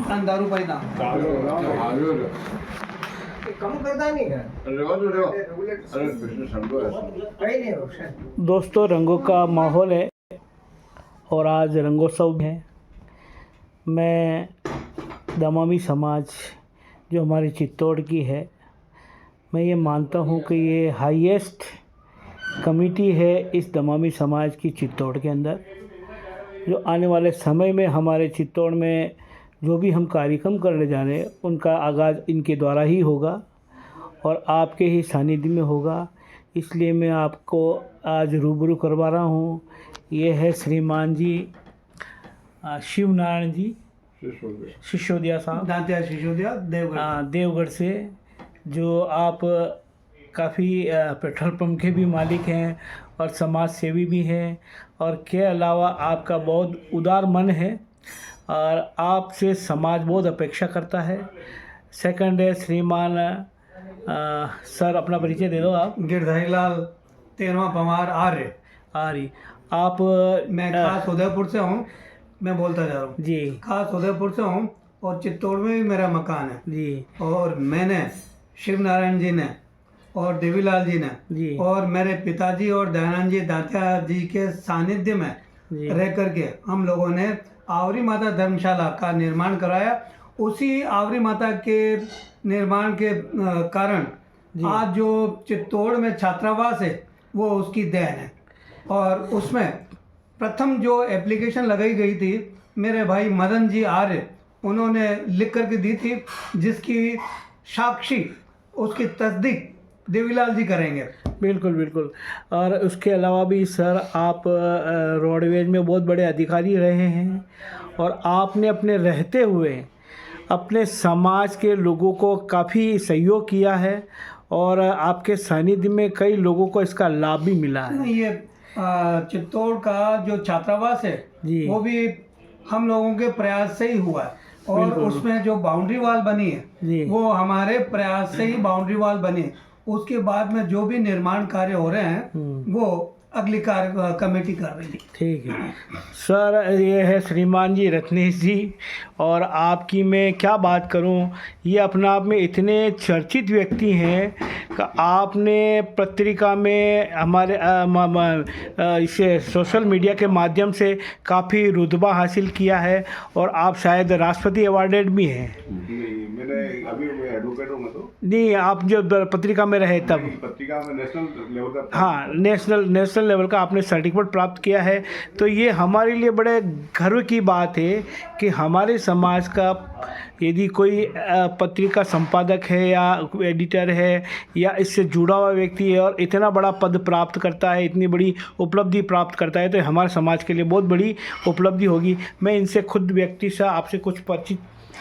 दारू पाई था कम करता नहीं है दोस्तों, रंगों का माहौल है और आज रंगोत्सव है। मैं दमामी समाज जो हमारी चित्तौड़ की है, मैं ये मानता हूँ कि ये हाईएस्ट कमेटी है इस दमामी समाज की चित्तौड़ के अंदर। जो आने वाले समय में हमारे चित्तौड़ में जो भी हम कार्यक्रम करने जा रहे हैं उनका आगाज़ इनके द्वारा ही होगा और आपके ही सानिध्य में होगा। इसलिए मैं आपको आज रूबरू करवा रहा हूँ। ये है श्रीमान जी शिव नारायण जी सिसोदिया साहब, दांतिया सिसोदिया देवगढ़ से, जो आप काफ़ी पेट्रोल पंप के भी मालिक हैं और समाज सेवी भी हैं और के अलावा आपका बहुत उदार मन है और आपसे समाज बहुत अपेक्षा करता है। सेकंड है श्रीमान सर, अपना परिचय दे दो आप। गिरधारी लाल 13वां पवार आर्य। आप मैं खास उदयपुर से हूँ। मैं बोलता जा रहा हूँ जी, खास उदयपुर से हूँ और चित्तौड़ में भी मेरा मकान है जी, और मैंने शिव नारायण जी ने और देवीलाल जी ने जी, और मेरे पिताजी और दयानंद जी दांतिया जी के सानिध्य में जी, रह करके हम लोगों ने आवरी माता धर्मशाला का निर्माण कराया। उसी आवरी माता के निर्माण के कारण आज जो चित्तौड़ में छात्रावास है वो उसकी देन है। और उसमें प्रथम जो एप्लीकेशन लगाई गई थी मेरे भाई मदन जी आर्य उन्होंने लिख करके दी थी, जिसकी साक्षी उसकी तस्दीक देवीलाल जी करेंगे। बिल्कुल बिल्कुल। और उसके अलावा भी सर, आप रोडवेज में बहुत बड़े अधिकारी रहे हैं और आपने अपने रहते हुए अपने समाज के लोगों को काफ़ी सहयोग किया है और आपके सानिध्य में कई लोगों को इसका लाभ भी मिला है। ये चित्तौड़ का जो छात्रावास है जी, वो भी हम लोगों के प्रयास से ही हुआ है और उसमें जो बाउंड्री वॉल बनी जी, है वो हमारे प्रयास से ही बाउंड्री वॉल बनी है। उसके बाद में जो भी निर्माण कार्य हो रहे हैं वो अगली कार्य कमेटी कर रही है। ठीक है सर। ये है श्रीमान जी रत्नेश जी और आपकी मैं क्या बात करूं, ये अपना आप में इतने चर्चित व्यक्ति हैं कि आपने पत्रिका में हमारे इसे सोशल मीडिया के माध्यम से काफ़ी रुतबा हासिल किया है और आप शायद राष्ट्रपति अवार्डेड भी हैं। मैंने अभी मैं एडवोकेट हूँ। मैं तो नहीं, आप जब पत्रिका में रहे तब पत्रिका में नेशनल लेवल का, हाँ, नेशनल लेवल का आपने सर्टिफिकेट प्राप्त किया है। तो ये हमारे लिए बड़े गर्व की बात है कि हमारे समाज का यदि कोई पत्रिका संपादक है या एडिटर है या इससे जुड़ा हुआ व्यक्ति है और इतना बड़ा पद प्राप्त करता है, इतनी बड़ी उपलब्धि प्राप्त करता है, तो हमारे समाज के लिए बहुत बड़ी उपलब्धि होगी। मैं इनसे खुद व्यक्ति से आपसे कुछ परिचित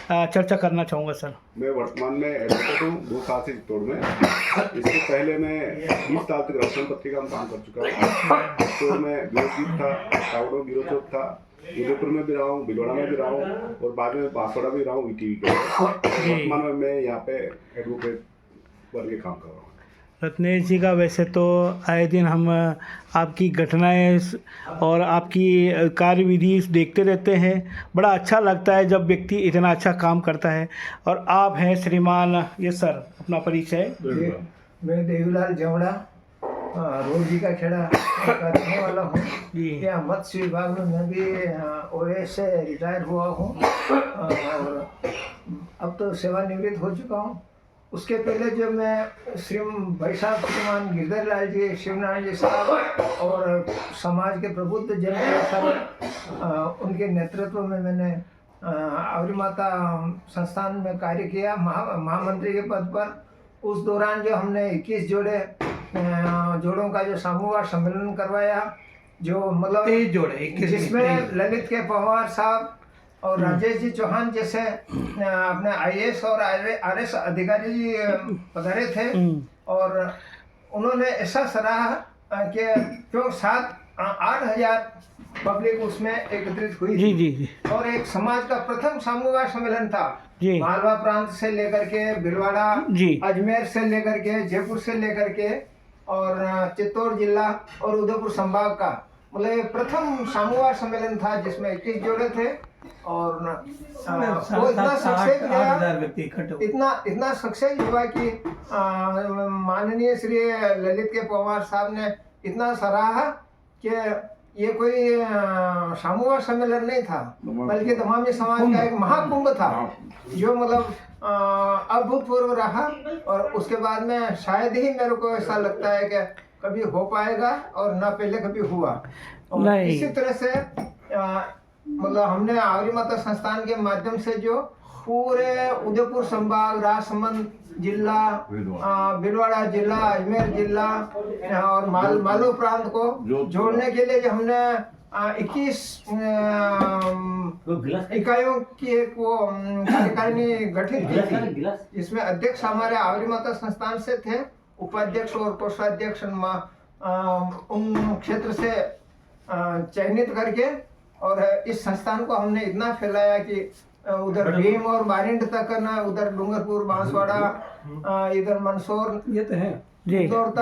चर्चा करना चाहूँगा सर। मैं वर्तमान में एडवोकेट हूँ 2 साल से चित्तौड़ में। इससे पहले मैं 20 साल तक रक्षण पत्रिका में काम कर चुका हूँ। चित्तौड़ में ब्यूरो चीफ था, टाउन ब्यूरो चीफ था, उदयपुर में भी रहा हूँ, भिलवाड़ा में भी रहा हूँ और बाद में बांसवाड़ा भी रहा हूँ ईटीवी के। वर्तमान में मैं यहाँ पे एडवोकेट बन के काम कर रहा हूँ। रत्नेश जी का वैसे तो आए दिन हम आपकी घटनाएं और आपकी कार्यविधि देखते रहते हैं। बड़ा अच्छा लगता है जब व्यक्ति इतना अच्छा काम करता है। और आप हैं श्रीमान, ये सर अपना परिचय। मैं देवीलाल जवड़ा रोजी का खेड़ा का रहने वाला हूँ। यहाँ मत्स्य विभाग में मैं भी ओएस से रिटायर हुआ हूँ और अब तो सेवानिवृत्त हो चुका हूँ। उसके पहले जब मैं भाई साहब श्रीमान गिरधारी लाल जी, शिवनारायण जी साहब और समाज के प्रबुद्ध जन साहब उनके नेतृत्व में मैंने आवरी माता संस्थान में कार्य किया महामंत्री के पद पर। उस दौरान जो हमने 21 जोड़ों का जो समूह सम्मेलन करवाया, जो मतलब 23 जोड़े, जिसमें ललित के पवार साहब और राजेश जी चौहान जैसे अपने आईएएस और आरएस अधिकारी जी पधारे थे और उन्होंने ऐसा सराहा कि जो 7-8 हजार पब्लिक उसमें एकत्रित हुई जी जी जी और एक समाज का प्रथम सामूहिक सम्मेलन था। जी, मालवा प्रांत से लेकर के भिलवाड़ा, जी, अजमेर से लेकर के, जयपुर से लेकर के और चित्तौड़ जिला और उदयपुर संभाग का मतलब प्रथम सामूहिक सम्मेलन था जिसमें 21 जोड़े थे और सात वो इतना सात सक्सेस आठ गया, 8,000 व्यक्ति इकट्ठे हुए। इतना सक्सेस हुआ कि माननीय श्री ललित के पवार साहब ने इतना सराहा कि ये कोई सामूहिक सम्मेलन नहीं था, बल्कि दमामी समाज का एक महाकुंभ था, जो मतलब अभूतपूर्व रहा। और उसके बाद में शायद ही मेरे को ऐसा लगता है कि कभी हो पाएगा, और ना पहले कभी हुआ। और नहीं। इसी तरह से मतलब हमने आवरी माता संस्थान के माध्यम से जो पूरे उदयपुर संभाग, राजसमंद जिला, भीलवाड़ा जिला, अजमेर जिला और मालवा प्रांत को जोड़ने के लिए जो हमने 21 इकाइयों की एक वो कार्यकारिणी गठित की थी, जिसमें अध्यक्ष हमारे आवरी माता संस्थान से थे, उपाध्यक्ष और कोषाध्यक्ष उन क्षेत्र से चयनित करके, और इस संस्थान को हमने इतना फैलाया कि उधर भीम और बारिंड तक ना, उधर डूंगरपुर, बांसवाड़ा, इधर मंदसौर, ये तो है जी इंदौर तक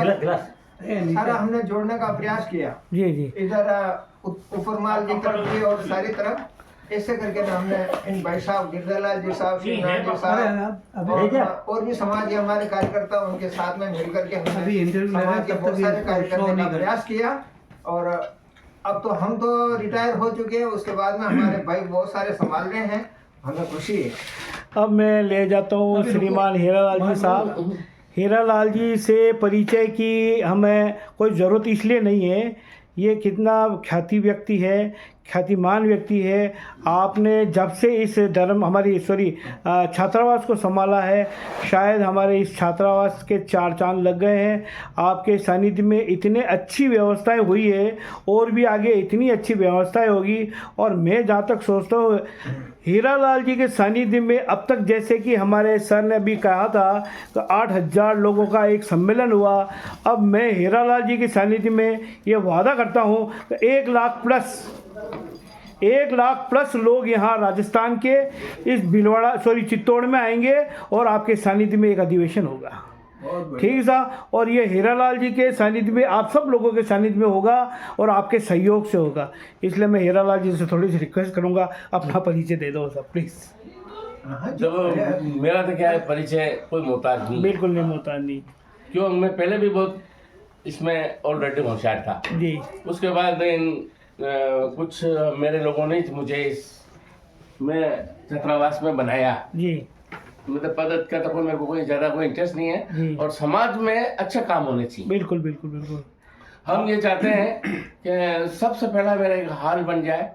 है नीचे। सारा हमने जोड़ने का प्रयास किया। जी जी इधर उपरमाल की तरफ भी और सारी तरफ ऐसे करके ना हमने इन भाई साहब, गिरधरलाल जी साहब, श्रीनाथ जी अरे साहब अभी और भी समाज के हमारे कार्यकर्ता, उनके साथ में मिलकर के अभी हमने इंटरव्यू ले रहे समाज हैं, के तब बहुत तक सारे ये कार्य शो करने नहीं का कर- प्रयास किया। और अब तो हम तो रिटायर हो चुके हैं, उसके बाद में हमारे भाई बहुत सारे संभाल रहे हैं, हमें खुशी है। अब मैं ले जाता हूँ अभी रुको। श्रीमान हीरालाल जी साहब। हीरालाल जी से परिचय की हमें कोई ज़रूरत इसलिए नहीं है, ये कितना ख्याति व्यक्ति है, ख्यातिमान व्यक्ति है। आपने जब से इस हमारी छात्रावास को संभाला है, शायद हमारे इस छात्रावास के 4 चांद लग गए हैं। आपके सानिध्य में इतने अच्छी व्यवस्थाएं हुई है, और भी आगे इतनी अच्छी व्यवस्थाएं होगी। और मैं जहाँ तक सोचता हूँ, हीरालाल जी के सानिध्य में अब तक, जैसे कि हमारे सर ने अभी कहा था कि 8,000 लोगों का एक सम्मेलन हुआ, अब मैं हीरालाल जी के सानिध्य में ये वादा करता हूँ कि 1 लाख प्लस लोग यहाँ राजस्थान के इस चित्तौड़ में आएंगे, और आपके सानिध्य में एक अधिवेशन होगा। ठीक है साहब। और ये हीरालाल जी के सानिध्य में, आप सब लोगों के सानिध्य में होगा, और आपके सहयोग से होगा। इसलिए मैं हीरालाल जी से थोड़ी सी रिक्वेस्ट करूंगा, अपना परिचय दे दो सब प्लीज़। जब मेरा तो क्या है, परिचय कोई मोहताज नहीं, बिल्कुल नहीं मोहताज नहीं क्यों, मैं पहले भी बहुत इसमें ऑलरेडी होशियार था। जी उसके बाद कुछ मेरे लोगों ने मुझे मैं छात्रावास में बनाया। जी मतलब पदक का तो मेरे को कोई ज़्यादा कोई इंटरेस्ट नहीं है, जी। और समाज में अच्छा काम होने चाहिए। बिल्कुल बिल्कुल बिल्कुल। हम ये चाहते हैं कि सबसे पहला मेरा एक हॉल बन जाए,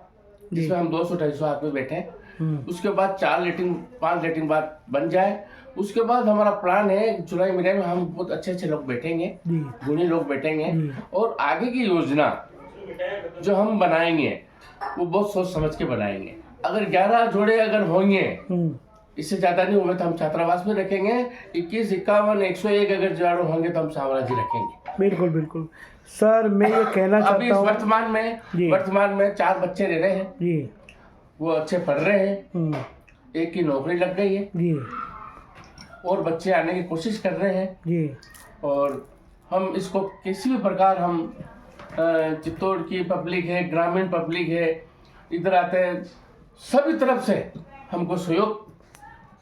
जिसमें हम 200-250 आदमी बैठे। उसके बाद 4 लेटिन 5 लेटिन बाद बन जाए। उसके बाद हमारा प्लान है, जुलाई महीने में हम बहुत अच्छे लोग बैठेंगे, जी गुणी लोग बैठेंगे, जी। और आगे की योजना जो हम बनाएंगे वो बहुत सोच समझ के बनाएंगे। अगर 11 जोड़े अगर होंगे, इससे ज़्यादा नहीं होगा तो हम छात्रावास में रखेंगे। 21, 51, 101 अगर जोड़े होंगे तो हम साम्राज्य रखेंगे। बिल्कुल बिल्कुल। सर मैं ये कहना अभी चाहता हूँ, वर्तमान में 4 बच्चे रह रहे हैं, जी वो अच्छे पढ़ रहे हैं, एक की नौकरी लग गई है, जी और बच्चे आने की कोशिश कर रहे हैं। जी और हम इसको किसी भी प्रकार, हम चित्तौड़ की पब्लिक है, ग्रामीण पब्लिक है, इधर आते हैं, सभी तरफ से हमको सहयोग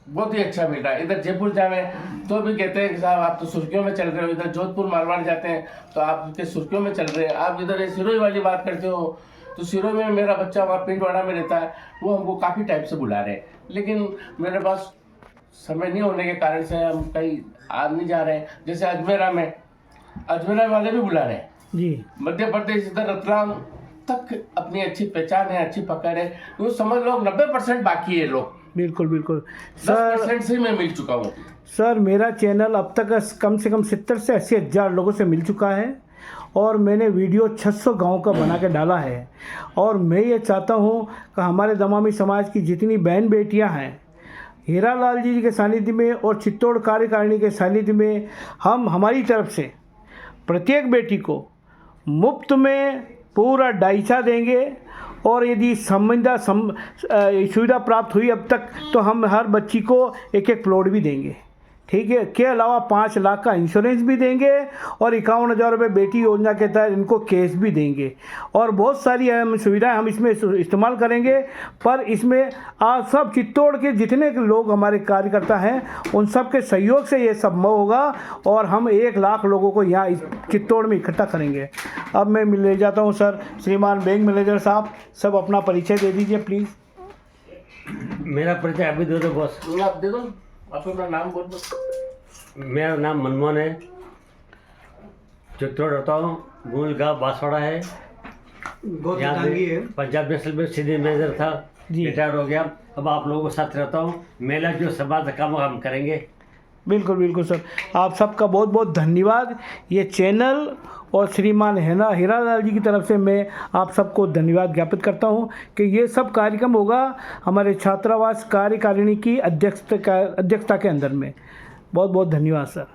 बहुत ही अच्छा मिल रहा है। इधर जयपुर जावे तो भी कहते हैं कि साहब आप तो सुर्खियों में चल रहे हो, इधर जोधपुर मारवाड़ जाते हैं तो आपके सुर्खियों में चल रहे हैं। आप इधर सिरोही वाली बात करते हो तो सिरोही में मेरा बच्चा वहाँ पिंडवाड़ा में रहता है, वो हमको काफ़ी टाइम से बुला रहे हैं, लेकिन मेरे पास समय नहीं होने के कारण से हम कहीं आ नहीं जा रहे हैं। जैसे अजमेरा वाले भी बुला रहे हैं, जी मध्य प्रदेश इधर रतलाम तक अपनी अच्छी पहचान है, अच्छी पकड़ है। तो समझ लो 90% बाकी है लोग, बिल्कुल बिल्कुल। 10% से मैं मिल चुका हूँ। सर मेरा चैनल अब तक कम से कम 70 से 80 हज़ार लोगों से मिल चुका है, और मैंने वीडियो 600 गाँव का बना के डाला है। और मैं ये चाहता हूँ कि हमारे दमामी समाज की जितनी बहन बेटियाँ हैं, हीरालाल जी के सानिध्य में और चित्तौड़ कार्यकारिणी के सानिध्य में, हम हमारी तरफ से प्रत्येक बेटी को मुफ्त में पूरा ढांचा देंगे। और यदि सुविधा प्राप्त हुई अब तक, तो हम हर बच्ची को एक प्लॉट भी देंगे, ठीक है, के अलावा 5 लाख का इंश्योरेंस भी देंगे और 51,000 रुपये बेटी योजना के तहत इनको कैश भी देंगे और बहुत सारी सुविधाएं हम इसमें इस्तेमाल करेंगे। पर इसमें आप सब चित्तौड़ के जितने लोग हमारे कार्यकर्ता हैं उन सब के सहयोग से ये संभव होगा और हम 1 लाख लोगों को यहाँ इस चित्तौड़ में इकट्ठा करेंगे। अब मैं ले जाता हूँ सर, श्रीमान बैंक मैनेजर साहब, सब अपना परिचय दे दीजिए प्लीज़। मेरा परिचय अभी दे दो बॉस। आप दे दो, आप अपना नाम बोल दो। मेरा नाम मनमोहन है, चित्तौड़ रहता हूँ, मूल गाँव बांसवाड़ा है। बहुत यहाँ टांगी है। पे पंजाब नेशनल में सीनियर मैनेजर था, जी। रिटायर्ड हो गया। अब आप लोगों के साथ रहता हूँ, मेला जो समाज का काम हम करेंगे। बिल्कुल बिल्कुल सर, आप सबका बहुत बहुत धन्यवाद। ये चैनल और श्रीमान हीरालाल जी की तरफ से मैं आप सबको धन्यवाद ज्ञापित करता हूँ कि ये सब कार्यक्रम होगा हमारे छात्रावास कार्यकारिणी की अध्यक्षता के अंदर में। बहुत बहुत धन्यवाद सर।